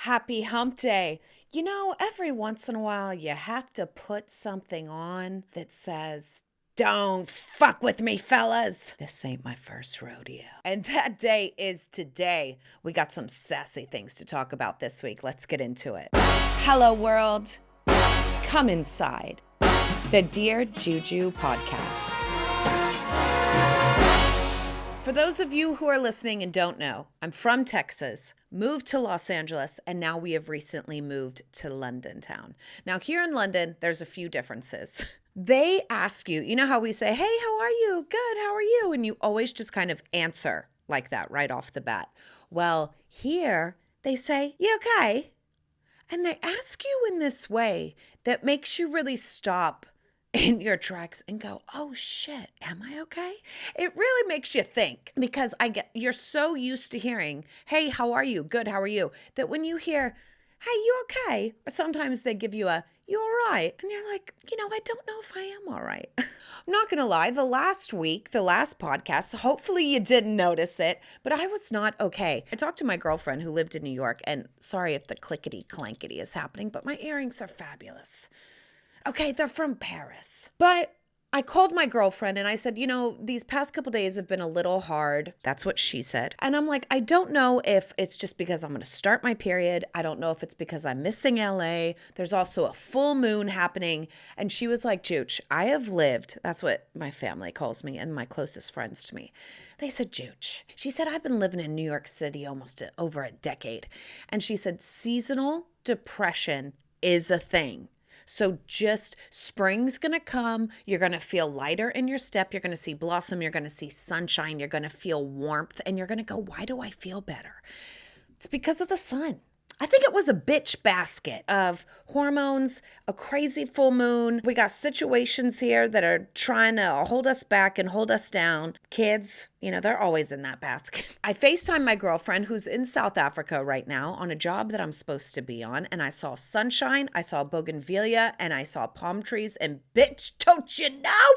Happy hump day. You know, every once in a while you have to put something on that says, "Don't fuck with me, fellas. This ain't my first rodeo." And that day is today. We got some sassy things to talk about this week. Let's get into it. Hello, world. Come inside the Dear Juju podcast. For those of you who are listening and don't know, I'm from Texas, moved to Los Angeles, and now we have recently moved to London town. Now, here in London, there's a few differences. They ask you, you know how we say, "Hey, how are you? Good, how are you?" And you always just kind of answer like that right off the bat. Well, here they say, "You okay?" And they ask you in this way that makes you really stop in your tracks and go, "Oh shit, am I okay?" It really makes you think, because you're so used to hearing, "Hey, how are you? Good, how are you?" That when you hear, "Hey, you okay?" Or sometimes they give you a, "You all right?" And you're like, I don't know if I am all right. I'm not going to lie. The last podcast, hopefully you didn't notice it, but I was not okay. I talked to my girlfriend who lived in New York, and sorry if the clickety clankety is happening, but my earrings are fabulous. Okay, they're from Paris. But I called my girlfriend and I said, these past couple days have been a little hard. That's what she said. And I'm like, I don't know if it's just because I'm going to start my period. I don't know if it's because I'm missing LA. There's also a full moon happening. And she was like, "Juge, I have lived," that's what my family calls me and my closest friends to me. They said, "Juge." She said, "I've been living in New York City almost over a decade." And she said, seasonal depression is a thing. So just spring's going to come. You're going to feel lighter in your step. You're going to see blossom. You're going to see sunshine. You're going to feel warmth. And you're going to go, "Why do I feel better?" It's because of the sun. I think it was a bitch basket of hormones, a crazy full moon. We got situations here that are trying to hold us back and hold us down. Kids, they're always in that basket. I FaceTime my girlfriend who's in South Africa right now on a job that I'm supposed to be on. And I saw sunshine, I saw bougainvillea, and I saw palm trees. And bitch, don't you know?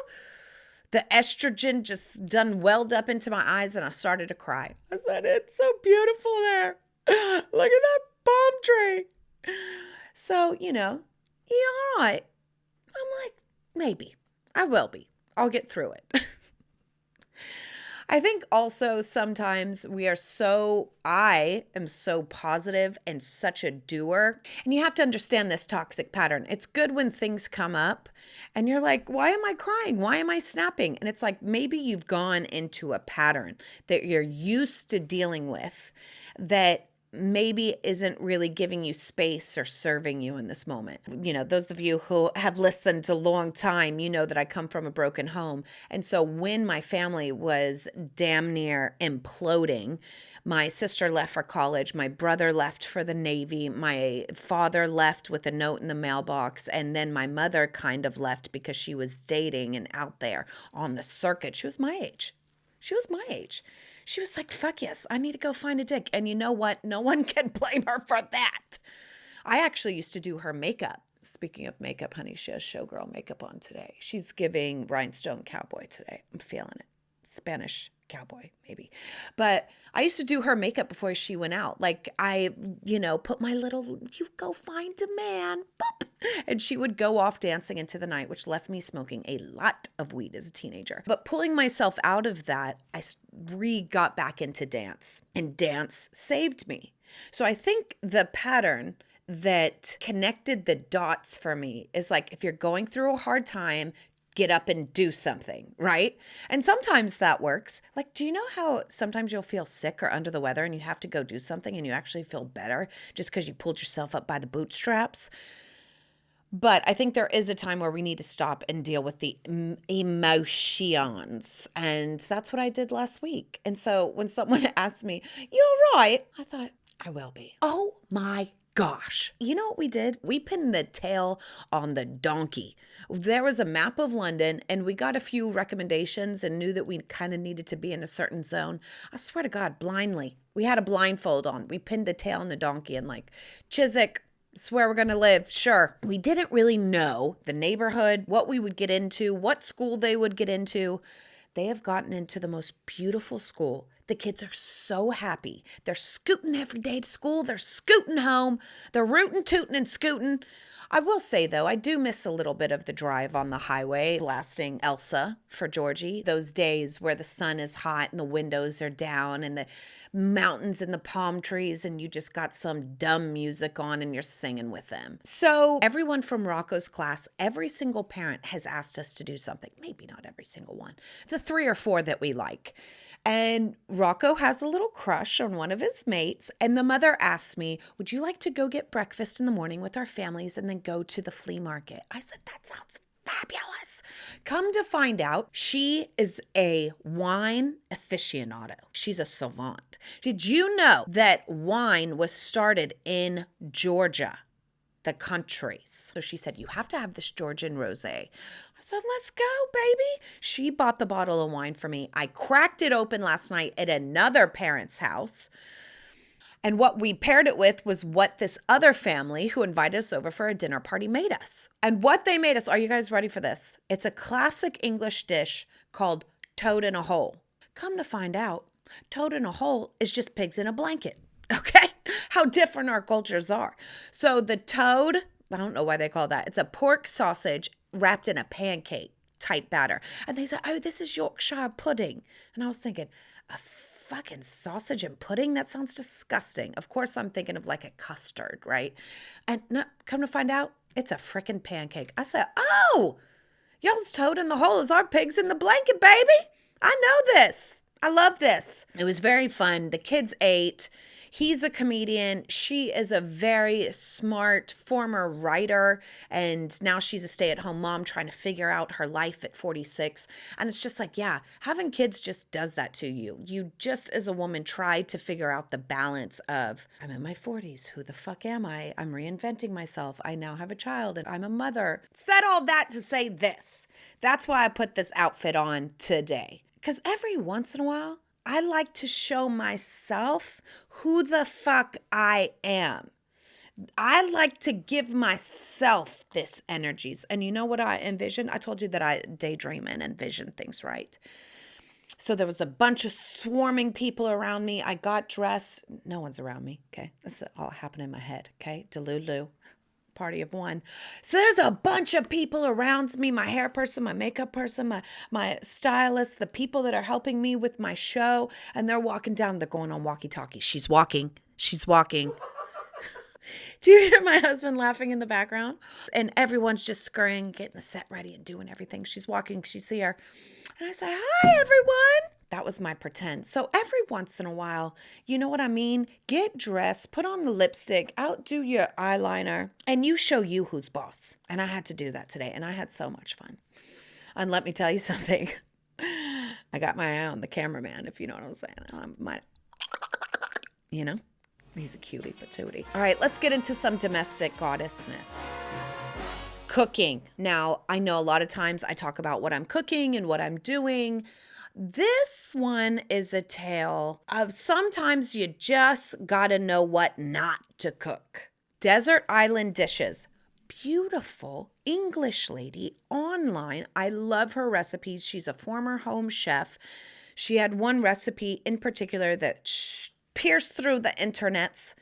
The estrogen just done welled up into my eyes and I started to cry. I said, "It's so beautiful there. Look at that palm tree." So, "You all right?" I'm like, maybe. I will be. I'll get through it. I think also sometimes I am so positive and such a doer. And you have to understand this toxic pattern. It's good when things come up and you're like, "Why am I crying? Why am I snapping?" And it's like, maybe you've gone into a pattern that you're used to dealing with that maybe isn't really giving you space or serving you in this moment. Those of you who have listened a long time, that I come from a broken home. And so when my family was damn near imploding, my sister left for college, my brother left for the Navy, my father left with a note in the mailbox, and then my mother kind of left because she was dating and out there on the circuit. She was my age. She was like, "Fuck yes, I need to go find a dick." And you know what? No one can blame her for that. I actually used to do her makeup. Speaking of makeup, honey, she has showgirl makeup on today. She's giving rhinestone cowboy today. I'm feeling it. Spanish cowboy, maybe. But I used to do her makeup before she went out. Like I, put my little, "You go find a man," boop. And she would go off dancing into the night, which left me smoking a lot of weed as a teenager. But pulling myself out of that, I got back into dance, and dance saved me. So I think the pattern that connected the dots for me is like, if you're going through a hard time, get up and do something, right? And sometimes that works. Like, do you know how sometimes you'll feel sick or under the weather and you have to go do something and you actually feel better just because you pulled yourself up by the bootstraps? But I think there is a time where we need to stop and deal with the emotions. And that's what I did last week. And so when someone asked me, "You all right?" I thought, I will be. Oh my gosh. You know what we did? We pinned the tail on the donkey. There was a map of London and we got a few recommendations and knew that we kind of needed to be in a certain zone. I swear to God, blindly. We had a blindfold on. We pinned the tail on the donkey and like, "Chiswick, it's where we're going to live." Sure. We didn't really know the neighborhood, what we would get into, what school they would get into. They have gotten into the most beautiful school The kids are so happy. They're scooting every day to school. They're scooting home. They're rootin', tootin', and scooting. I will say, though, I do miss a little bit of the drive on the highway, blasting Elsa for Georgie. Those days where the sun is hot and the windows are down and the mountains and the palm trees and you just got some dumb music on and you're singing with them. So everyone from Rocco's class, every single parent has asked us to do something. Maybe not every single one. The 3 or 4 that we like. And Rocco has a little crush on one of his mates. And the mother asked me, would you like to go get breakfast in the morning with our families and then go to the flea market? I said, that sounds fabulous. Come to find out, she is a wine aficionado. She's a savant. Did you know that wine was started in Georgia? The countries. So she said, you have to have this Georgian rosé. I said, let's go, baby. She bought the bottle of wine for me. I cracked it open last night at another parent's house. And what we paired it with was what this other family who invited us over for a dinner party made us. And what they made us, are you guys ready for this? It's a classic English dish called toad in a hole. Come to find out, toad in a hole is just pigs in a blanket. Okay? How different our cultures are. So the toad, I don't know why they call that. It's a pork sausage wrapped in a pancake type batter. And they said, oh, this is Yorkshire pudding. And I was thinking, a fucking sausage and pudding? That sounds disgusting. Of course, I'm thinking of like a custard, right? And no, come to find out, it's a frickin' pancake. I said, oh, y'all's toad in the hole is our pigs in the blanket, baby. I know this. I love this. It was very fun. The kids ate. He's a comedian. She is a very smart former writer, and now she's a stay-at-home mom trying to figure out her life at 46. And it's just like, yeah, having kids just does that to you. You just, as a woman, try to figure out the balance of, I'm in my 40s. Who the fuck am I? I'm reinventing myself. I now have a child, and I'm a mother. Said all that to say this. That's why I put this outfit on today. Because every once in a while, I like to show myself who the fuck I am. I like to give myself this energies. And you know what I envision? I told you that I daydream and envision things, right? So there was a bunch of swarming people around me. I got dressed. No one's around me, okay? This all happened in my head, okay? Delulu. Party of one. So there's a bunch of people around me, my hair person, my makeup person, my stylist, the people that are helping me with my show, and they're walking down, they're going on walkie-talkie. She's walking. Do you hear my husband laughing in the background? And everyone's just scurrying, getting the set ready and doing everything. She's walking, she's here. And I say, hi, everyone. That was my pretend. So every once in a while, you know what I mean? Get dressed, put on the lipstick, outdo your eyeliner, and you show you who's boss. And I had to do that today, and I had so much fun. And let me tell you something. I got my eye on the cameraman, if you know what I'm saying. You know? He's a cutie patootie. All right, let's get into some domestic goddessness. Cooking. Now, I know a lot of times I talk about what I'm cooking and what I'm doing. This one is a tale of sometimes you just gotta know what not to cook. Desert island dishes. Beautiful English lady online. I love her recipes. She's a former home chef. She had one recipe in particular that pierced through the internets,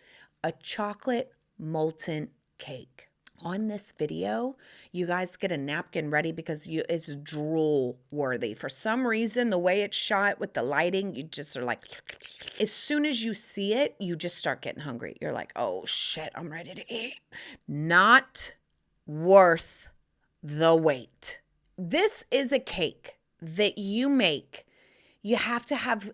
a chocolate molten cake. On this video, you guys get a napkin ready because it's drool worthy. For some reason, the way it's shot with the lighting, you just are like, as soon as you see it, you just start getting hungry. You're like, oh shit, I'm ready to eat. Not worth the wait. This is a cake that you make. You have to have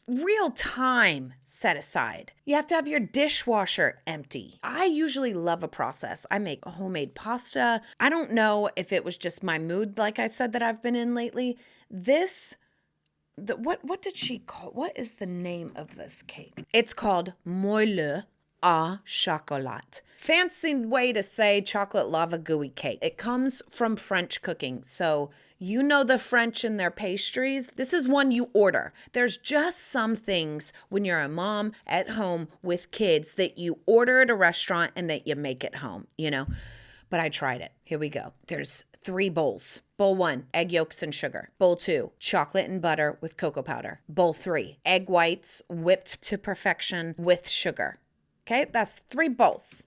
real time set aside. You have to have your dishwasher empty. I usually love a process. I make homemade pasta. I don't know if it was just my mood, like I said, that I've been in lately. What did she call? What is the name of this cake? It's called Moelleux Chocolat. Fancy way to say chocolate lava gooey cake. It comes from French cooking. So you know the French and their pastries. This is one you order. There's just some things when you're a mom at home with kids that you order at a restaurant and that you make at home, you know. but I tried it. Here we go. There's 3 bowls. Bowl 1, egg yolks and sugar. Bowl 2, chocolate and butter with cocoa powder. Bowl 3, egg whites whipped to perfection with sugar. Okay, that's 3 bowls.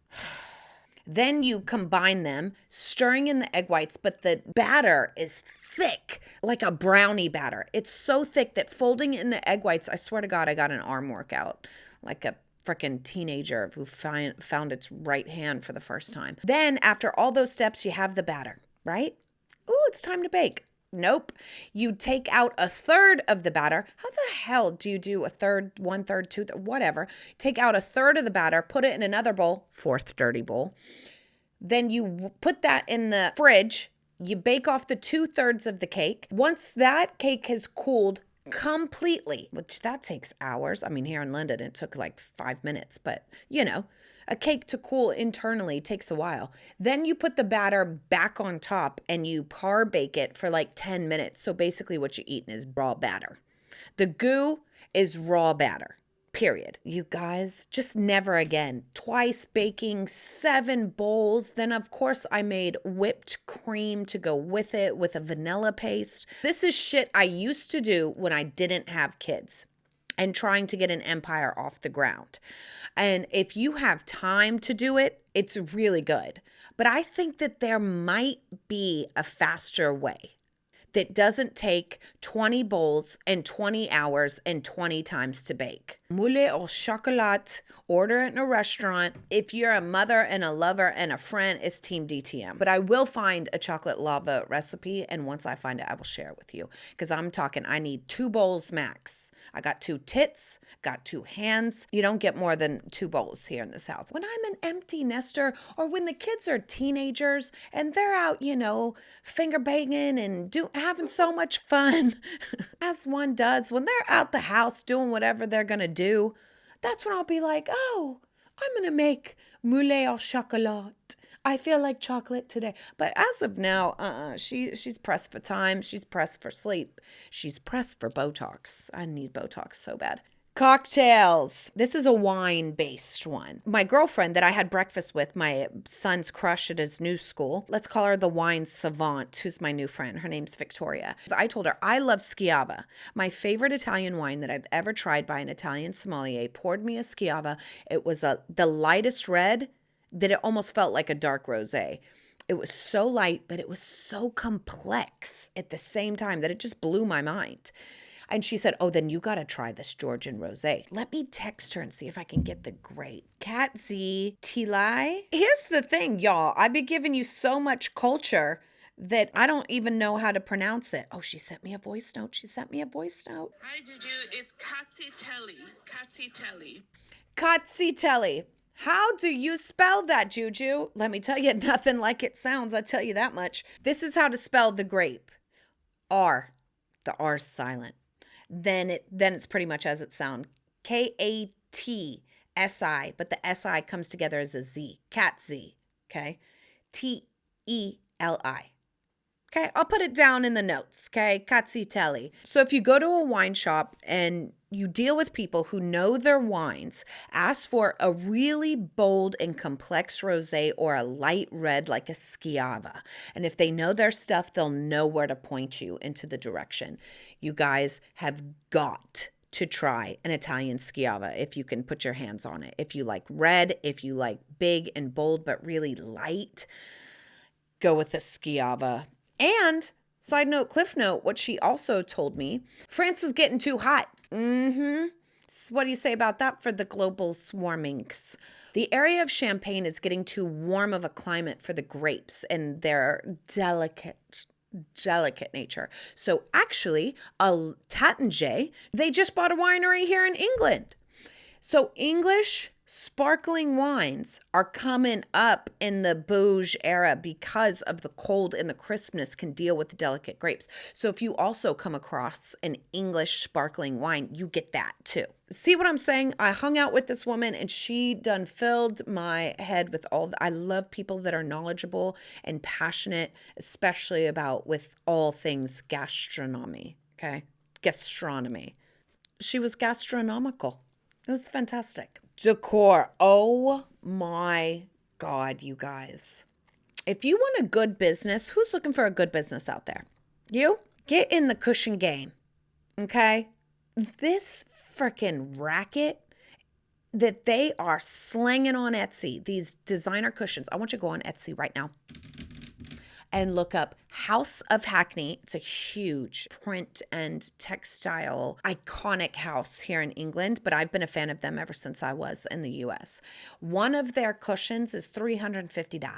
Then you combine them, stirring in the egg whites, but the batter is thick, like a brownie batter. It's so thick that folding in the egg whites, I swear to God, I got an arm workout, like a freaking teenager who found its right hand for the first time. Then after all those steps, you have the batter, right? Ooh, it's time to bake. Nope. You take out a third of the batter. How the hell do you do a third, 1/3, 2/3, whatever? Take out a third of the batter, put it in another bowl, 4th dirty bowl. Then you put that in the fridge. You bake off the 2/3 of the cake. Once that cake has cooled completely, which that takes hours. I mean, here in London, it took like 5 minutes, but a cake to cool internally takes a while. Then you put the batter back on top and you par bake it for like 10 minutes. So basically what you're eating is raw batter. The goo is raw batter. Period. You guys, just never again. Twice baking 7 bowls. Then, of course, I made whipped cream to go with it with a vanilla paste. This is shit I used to do when I didn't have kids and trying to get an empire off the ground. And if you have time to do it, it's really good. But I think that there might be a faster way that doesn't take 20 bowls and 20 hours and 20 times to bake. Moelleux au chocolat, order it in a restaurant. If you're a mother and a lover and a friend, it's Team DTM. But I will find a chocolate lava recipe, and once I find it, I will share it with you. Because I'm talking, I need 2 bowls max. I got 2 tits, got 2 hands. You don't get more than 2 bowls here in the South. When I'm an empty nester, or when the kids are teenagers and they're out, finger banging and having so much fun, as one does, when they're out the house doing whatever they're going to do, that's when I'll be like, oh, I'm going to make moelleux au chocolat. I feel like chocolate today. But as of now, she's pressed for time. She's pressed for sleep. She's pressed for Botox. I need Botox so bad. Cocktails. This is a wine-based one. My girlfriend that I had breakfast with, my son's crush at his new school, let's call her the wine savant, who's my new friend. Her name's Victoria. I told her, I love Schiava. My favorite Italian wine that I've ever tried by an Italian sommelier poured me a Schiava. It was the lightest red that it almost felt like a dark rosé. It was so light, but it was so complex at the same time that it just blew my mind. And she said, oh, then you got to try this Georgian rosé. Let me text her and see if I can get the great Rkatsiteli. Here's the thing, y'all. I've been giving you so much culture that I don't even know how to pronounce it. Oh, she sent me a voice note. Hi, Juju. It's Rkatsiteli. Rkatsiteli. Rkatsiteli. How do you spell that, Juju? Let me tell you, nothing like it sounds. I tell you that much. This is how to spell the grape. R. The R's silent. Then it's pretty much as it sounds. Katssi, but the SI comes together as a Z. Catzy, okay? Teli. Okay, I'll put it down in the notes, okay? Rkatsiteli. So if you go to a wine shop and you deal with people who know their wines, ask for a really bold and complex rosé or a light red like a Schiava. And if they know their stuff, they'll know where to point you into the direction. You guys have got to try an Italian Schiava if you can put your hands on it. If you like red, if you like big and bold but really light, go with the Schiava. And side note, cliff note, what she also told me, France is getting too hot. So what do you say about that for the global swarmings? The area of Champagne is getting too warm of a climate for the grapes and their delicate nature. So actually, a Taittinger, they just bought a winery here in England. So English sparkling wines are coming up in the bouge era because of the cold and the crispness can deal with the delicate grapes. So if you also come across an English sparkling wine, you get that too. See what I'm saying? I hung out with this woman and she done filled my head with I love people that are knowledgeable and passionate, especially about with all things gastronomy, okay? Gastronomy. She was gastronomical. It was fantastic. Decor. Oh my God, you guys. If you want a good business, who's looking for a good business out there? You? Get in the cushion game, okay? This freaking racket that they are slanging on Etsy, these designer cushions. I want you to go on Etsy right now and look up House of Hackney. It's a huge print and textile iconic house here in England, but I've been a fan of them ever since I was in the US. One of their cushions is $350.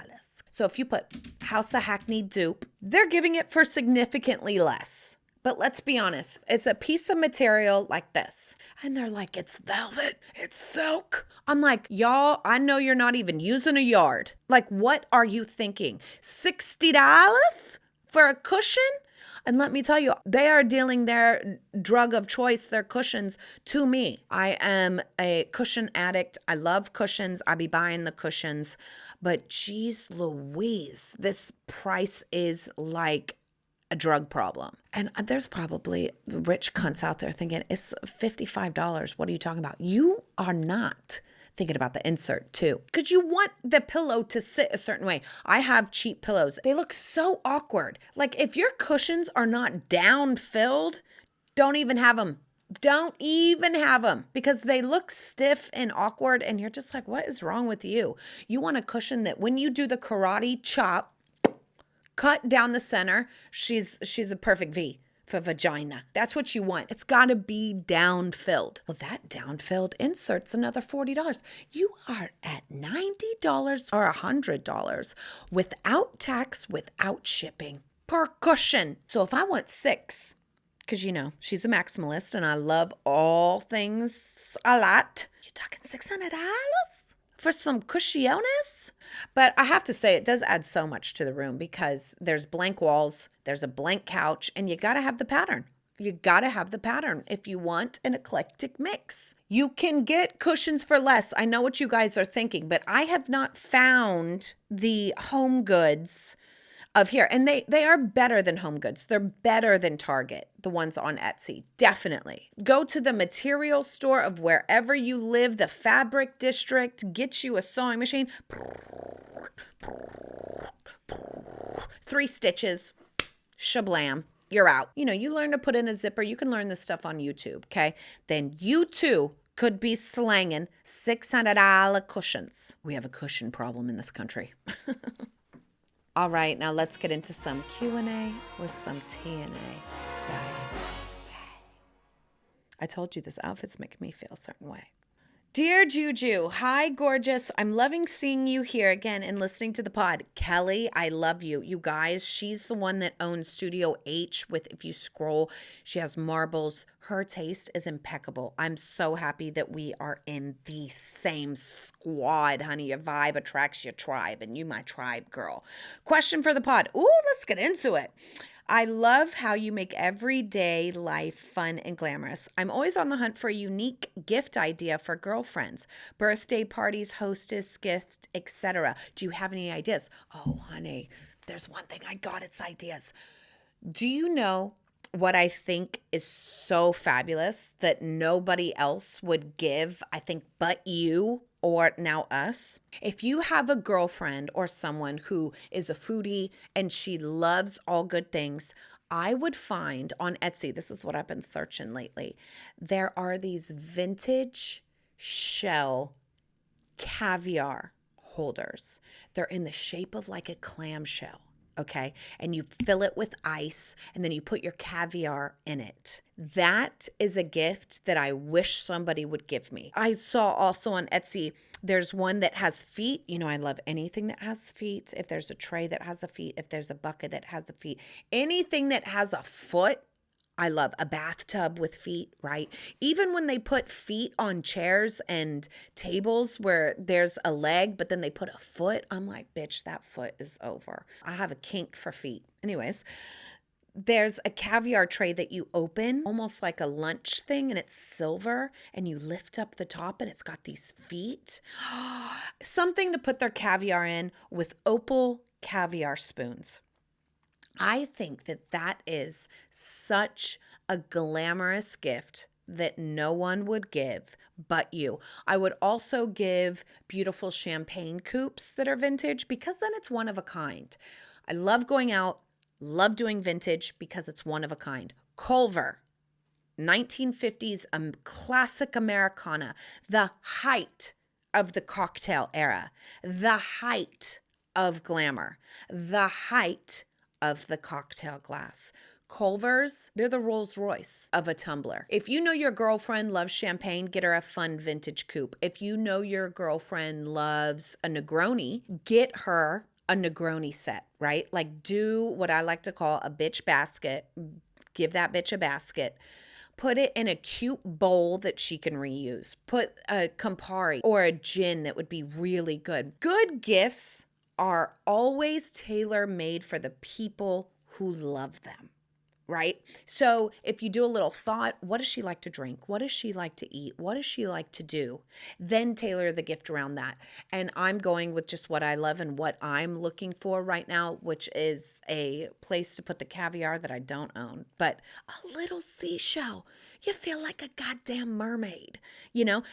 So if you put House of Hackney dupe, they're giving it for significantly less. But let's be honest, it's a piece of material like this. And they're like, it's velvet, it's silk. I'm like, y'all, I know you're not even using a yard. Like, what are you thinking? $60 for a cushion? And let me tell you, they are dealing their drug of choice, their cushions, to me. I am a cushion addict. I love cushions. I be buying the cushions. But geez Louise, this price is like a drug problem. And there's probably rich cunts out there thinking it's $55. What are you talking about? You are not thinking about the insert too, because you want the pillow to sit a certain way. I have cheap pillows. They look so awkward. Like if your cushions are not down filled, don't even have them. Don't even have them because they look stiff and awkward. And you're just like, what is wrong with you? You want a cushion that when you do the karate chop, cut down the center, she's a perfect V for vagina. That's what you want. It's got to be down-filled. Well, that down-filled insert's another $40. You are at $90 or $100 without tax, without shipping per cushion. So if I want 6, because you know, she's a maximalist and I love all things a lot, you're talking $600? For some cushiones? But I have to say, it does add so much to the room because there's blank walls, there's a blank couch, and you got to have the pattern. You got to have the pattern if you want an eclectic mix. You can get cushions for less. I know what you guys are thinking, but I have not found the home goods of here. And they are better than Home Goods. They're better than Target, the ones on Etsy. Definitely. Go to the material store of wherever you live, the fabric district, get you a sewing machine. 3 stitches, shablam, you're out. You know, you learn to put in a zipper. You can learn this stuff on YouTube, okay? Then you too could be slanging $600 cushions. We have a cushion problem in this country. All right, now let's get into some Q&A with some TNA. I told you this outfit's making me feel a certain way. Dear Juju, hi, gorgeous. I'm loving seeing you here again and listening to the pod. Kelly, I love you. You guys, she's the one that owns Studio H with, if you scroll, she has marbles. Her taste is impeccable. I'm so happy that we are in the same squad, honey. Your vibe attracts your tribe, and you my tribe, girl. Question for the pod. Ooh, let's get into it. I love how you make everyday life fun and glamorous. I'm always on the hunt for a unique gift idea for girlfriends, birthday parties, hostess gifts, etc. Do you have any ideas? Oh, honey, there's one thing I got. It's ideas. Do you know what I think is so fabulous that nobody else would give, I think, but you? Or now us. If you have a girlfriend or someone who is a foodie and she loves all good things, I would find on Etsy, this is what I've been searching lately, there are these vintage shell caviar holders. They're in the shape of like a clamshell. Okay, and you fill it with ice and then you put your caviar in it. That is a gift that I wish somebody would give me. I saw also on Etsy, there's one that has feet. You know, I love anything that has feet. If there's a tray that has a feet, if there's a bucket that has a feet, anything that has a foot, I love. A bathtub with feet, right? Even when they put feet on chairs and tables where there's a leg, but then they put a foot, I'm like, bitch, that foot is over. I have a kink for feet. Anyways, there's a caviar tray that you open, almost like a lunch thing, and it's silver, and you lift up the top, and it's got these feet. Something to put their caviar in with opal caviar spoons. I think that that is such a glamorous gift that no one would give but you. I would also give beautiful champagne coupes that are vintage because then it's one of a kind. I love going out, love doing vintage because it's one of a kind. Culver, 1950s classic Americana, the height of the cocktail era, the height of glamour, the height of the cocktail glass. Culvers, they're the Rolls Royce of a tumbler. If you know your girlfriend loves champagne, get her a fun vintage coupe. If you know your girlfriend loves a Negroni, get her a Negroni set, right? Like do what I like to call a bitch basket. Give that bitch a basket. Put it in a cute bowl that she can reuse. Put a Campari or a gin that would be really good. Good gifts are always tailor-made for the people who love them, right? So if you do a little thought, what does she like to drink? What does she like to eat? What does she like to do? Then tailor the gift around that. And I'm going with just what I love and what I'm looking for right now, which is a place to put the caviar that I don't own, but a little seashell. You feel like a goddamn mermaid,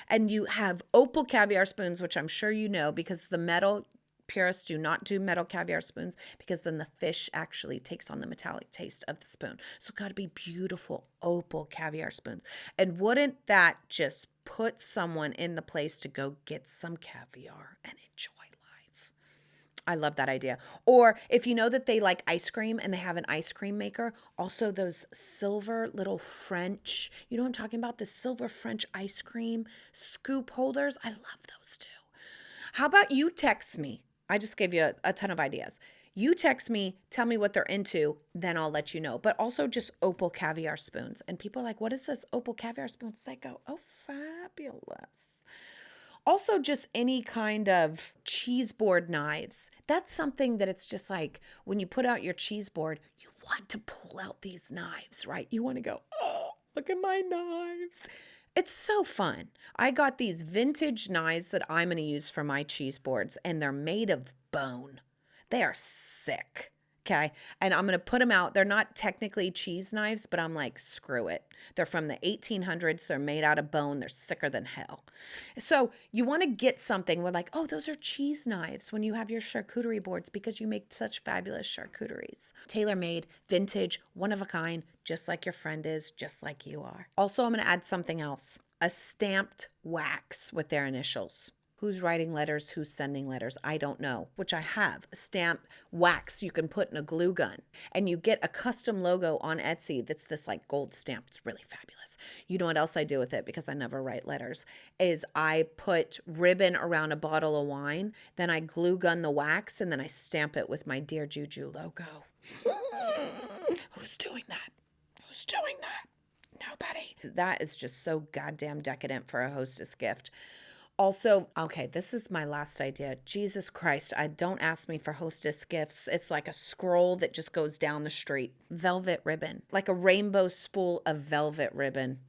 and you have opal caviar spoons, which I'm sure you know because the metal purists do not do metal caviar spoons because then the fish actually takes on the metallic taste of the spoon. So got to be beautiful opal caviar spoons. And wouldn't that just put someone in the place to go get some caviar and enjoy life? I love that idea. Or if you know that they like ice cream and they have an ice cream maker, also those silver little French, you know what I'm talking about? The silver French ice cream scoop holders. I love those too. How about you text me? I just gave you a ton of ideas. You text me, tell me what they're into, then I'll let you know. But also just opal caviar spoons. And people are like, what is this opal caviar spoons? They go, oh, fabulous. Also just any kind of cheese board knives. That's something that it's just like when you put out your cheese board, you want to pull out these knives, right? You want to go, oh, look at my knives. It's so fun. I got these vintage knives that I'm going to use for my cheese boards, and they're made of bone. They are sick, okay? And I'm going to put them out. They're not technically cheese knives, but I'm like, screw it. They're from the 1800s. They're made out of bone. They're sicker than hell. So you want to get something where like, oh, those are cheese knives when you have your charcuterie boards because you make such fabulous charcuteries. Tailor-made, vintage, one of a kind, just like your friend is, just like you are. Also, I'm going to add something else, a stamped wax with their initials. Who's writing letters, who's sending letters, I don't know, which I have. A stamp wax you can put in a glue gun. And you get a custom logo on Etsy that's this like gold stamp. It's really fabulous. You know what else I do with it, because I never write letters, is I put ribbon around a bottle of wine, then I glue gun the wax, and then I stamp it with my Dear Juju logo. Who's doing that? Who's doing that? Nobody. That is just so goddamn decadent for a hostess gift. Also, okay, this is my last idea. Jesus Christ, don't ask me for hostess gifts. It's like a scroll that just goes down the street. Velvet ribbon, like a rainbow spool of velvet ribbon.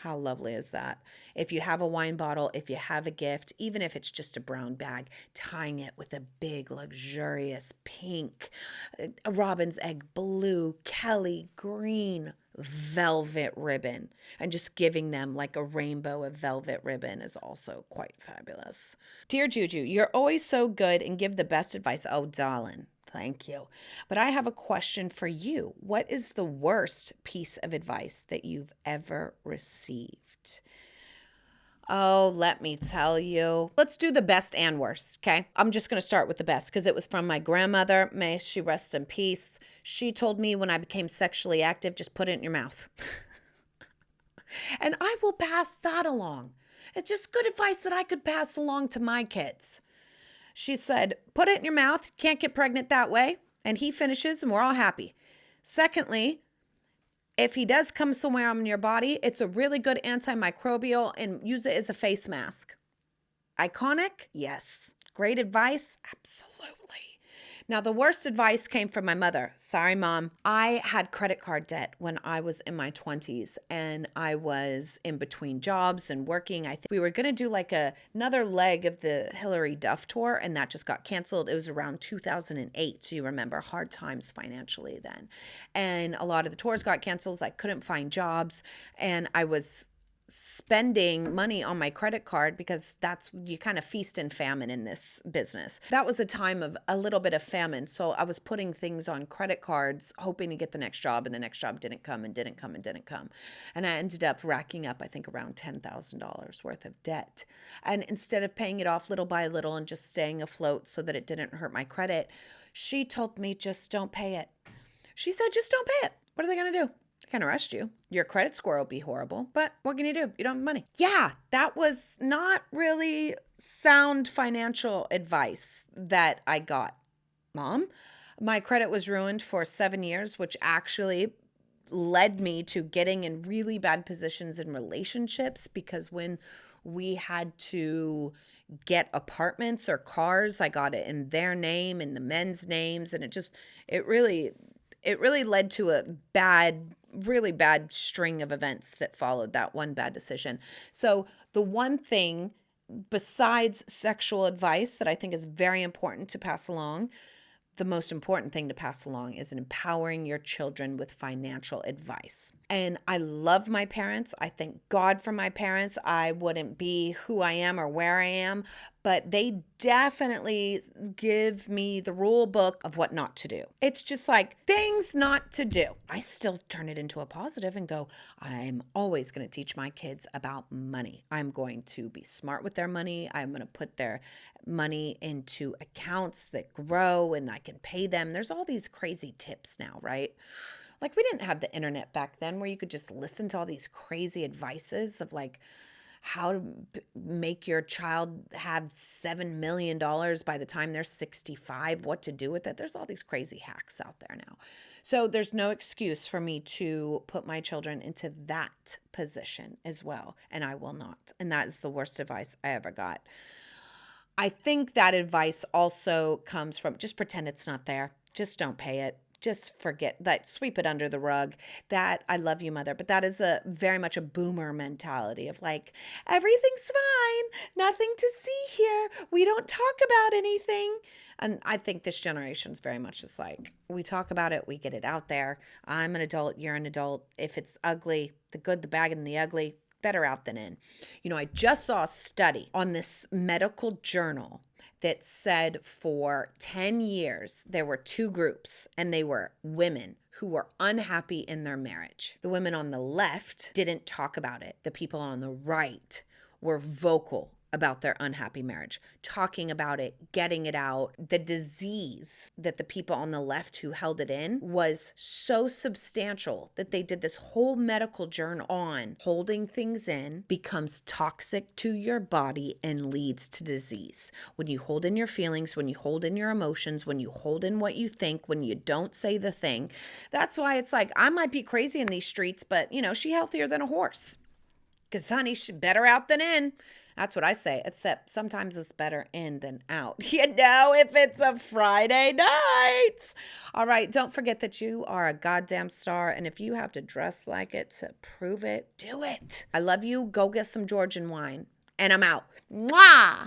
How lovely is that? If you have a wine bottle, if you have a gift, even if it's just a brown bag, tying it with a big, luxurious pink, a robin's egg blue, Kelly green, velvet ribbon, and just giving them like a rainbow of velvet ribbon is also quite fabulous. Dear Juju, you're always so good and give the best advice. Oh, darling. Thank you. But I have a question for you. What is the worst piece of advice that you've ever received? Oh, let me tell you. Let's do the best and worst, okay? I'm just going to start with the best because it was from my grandmother. May she rest in peace. She told me when I became sexually active, just put it in your mouth. And I will pass that along. It's just good advice that I could pass along to my kids. She said, put it in your mouth. Can't get pregnant that way. And he finishes and we're all happy. Secondly, if he does come somewhere on your body, it's a really good antimicrobial and use it as a face mask. Iconic? Yes. Great advice? Absolutely. Now, the worst advice came from my mother. Sorry, Mom. I had credit card debt when I was in my 20s and I was in between jobs and working. I think we were going to do like another leg of the Hillary Duff tour and that just got canceled. It was around 2008. So you remember hard times financially then. And a lot of the tours got canceled. I couldn't find jobs and I was spending money on my credit card because that's, you kind of feast and famine in this business. That was a time of a little bit of famine. So I was putting things on credit cards, hoping to get the next job, and the next job didn't come and didn't come and didn't come. And I ended up racking up, I think, around $10,000 worth of debt. And instead of paying it off little by little and just staying afloat so that it didn't hurt my credit, she told me, just don't pay it. She said, just don't pay it. What are they going to do? They can arrest you. Your credit score will be horrible, but what can you do? You don't have money. Yeah, that was not really sound financial advice that I got, Mom. My credit was ruined for 7 years, which actually led me to getting in really bad positions in relationships, because when we had to get apartments or cars, I got it in their name, in the men's names, and it really led to a really bad string of events that followed that one bad decision. So the one thing besides sexual advice that I think is very important to pass along, the most important thing to pass along is empowering your children with financial advice. And I love my parents. I thank God for my parents. I wouldn't be who I am or where I am, but they definitely give me the rule book of what not to do. It's just like things not to do. I still turn it into a positive and go, I'm always going to teach my kids about money. I'm going to be smart with their money. I'm going to put their money into accounts that grow and I can pay them. There's all these crazy tips now, right? Like, we didn't have the internet back then where you could just listen to all these crazy advices of like how to make your child have $7 million by the time they're 65, what to do with it. There's all these crazy hacks out there now. So there's no excuse for me to put my children into that position as well. And I will not. And that is the worst advice I ever got. I think that advice also comes from just pretend it's not there. Just don't pay it. Just forget that, sweep it under the rug. That, I love you, mother, but that is a very much a boomer mentality of like, everything's fine, nothing to see here. We don't talk about anything. And I think this generation is very much just like, we talk about it, we get it out there. I'm an adult, you're an adult. If it's ugly, the good, the bad, and the ugly, better out than in. You know, I just saw a study on this medical journal that said for 10 years, there were two groups, and they were women who were unhappy in their marriage. The women on the left didn't talk about it. The people on the right were vocal about their unhappy marriage, talking about it, getting it out. The disease that the people on the left who held it in was so substantial that they did this whole medical journal on holding things in becomes toxic to your body and leads to disease. When you hold in your feelings, when you hold in your emotions, when you hold in what you think, when you don't say the thing, that's why it's like, I might be crazy in these streets, but you know, she healthier than a horse. Because honey, she better out than in. That's what I say, except sometimes it's better in than out. You know, if it's a Friday night. All right, don't forget that you are a goddamn star. And if you have to dress like it to prove it, do it. I love you. Go get some Georgian wine. And I'm out. Mwah!